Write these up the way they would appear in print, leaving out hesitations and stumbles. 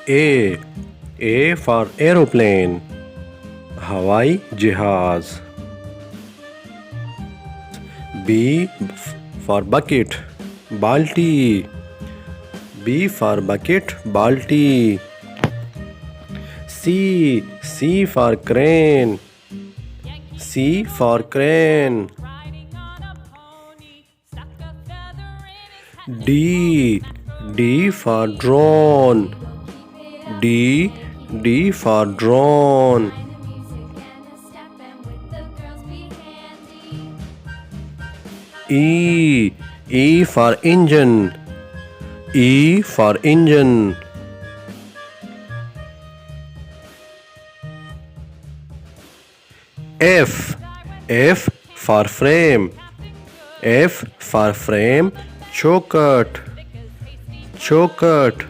A. A for aeroplane, हवाई जहाज. B for bucket, बाल्टी. B for bucket, बाल्टी. C for crane, C for crane. D for drone, D for drone. E for engine, E for engine. F for frame, F for frame, chaukhart, chaukhart.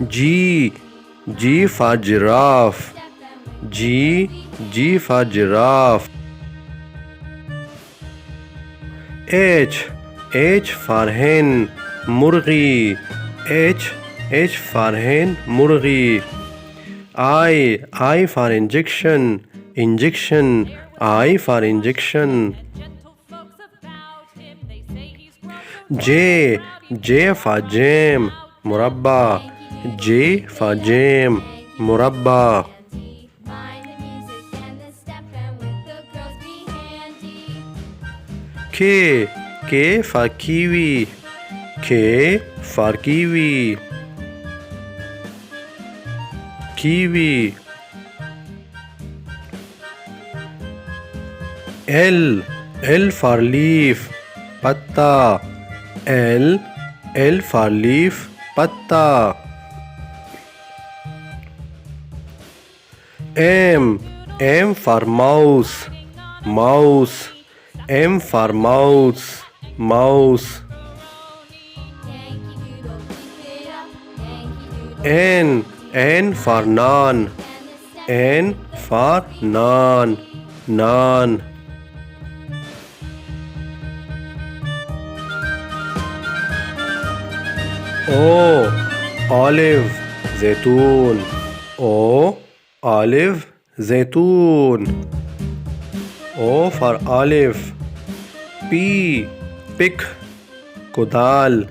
G for giraffe, G for giraffe. H for hen, murgi, H for hen, murgi. I for injection, injection, I for injection. J for jam, murabba, J for jam, murabba. K for kiwi, K for kiwi, kiwi. L for leaf, patta, L for leaf, patta. M for mouse, mouse, M for mouse, mouse. N for naan, N for naan, naan. O olive, zaytun, O olive, zaytun. O for olive. Pick, kudal,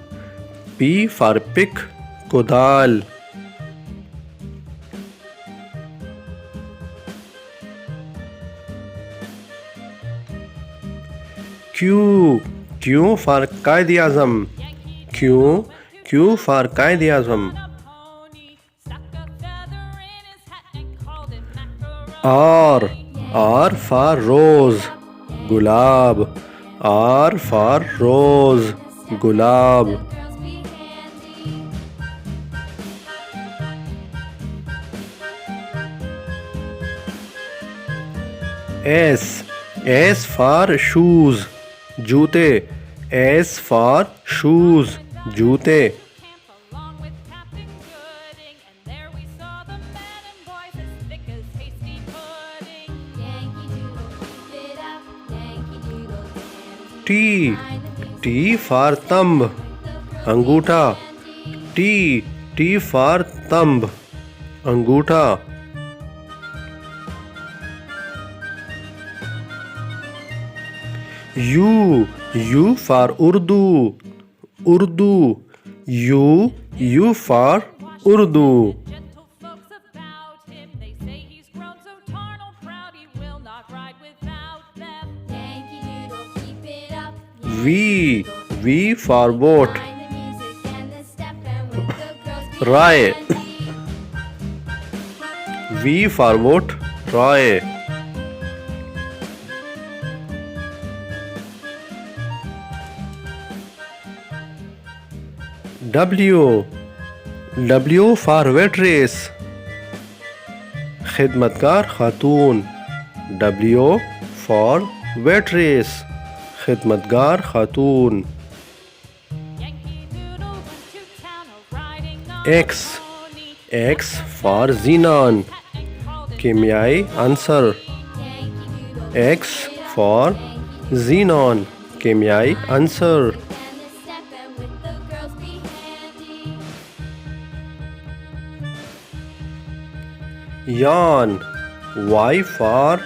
P for pick, kudal. Q for Qaid-e-Azam, Q for Qaid-e-Azam. R for rose, gulab, R for rose, gulab. S for shoes, जूते, S for shoes, जूते. T for thumb, अंगूठा, T for thumb, अंगूठा. U for Urdu, Urdu, U for Urdu. V for vote, Rai, V for vote, Rai. W for waitress, Khidmatgar Khatoon, W for waitress, Khidmatgar Khatoon. X for xenon, कीमियाई answer, X for xenon, कीमियाई answer. Yarn. Y for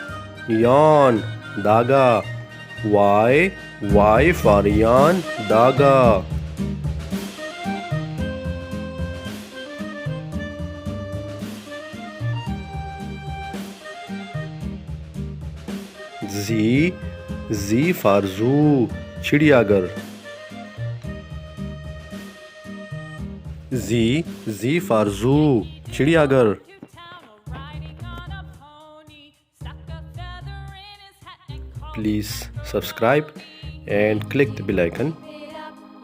yarn. Daga. Y for yarn. Daga. Z for zoo. चिड़ियाघर. Z for zoo. चिड़ियाघर. Please subscribe and click the bell icon.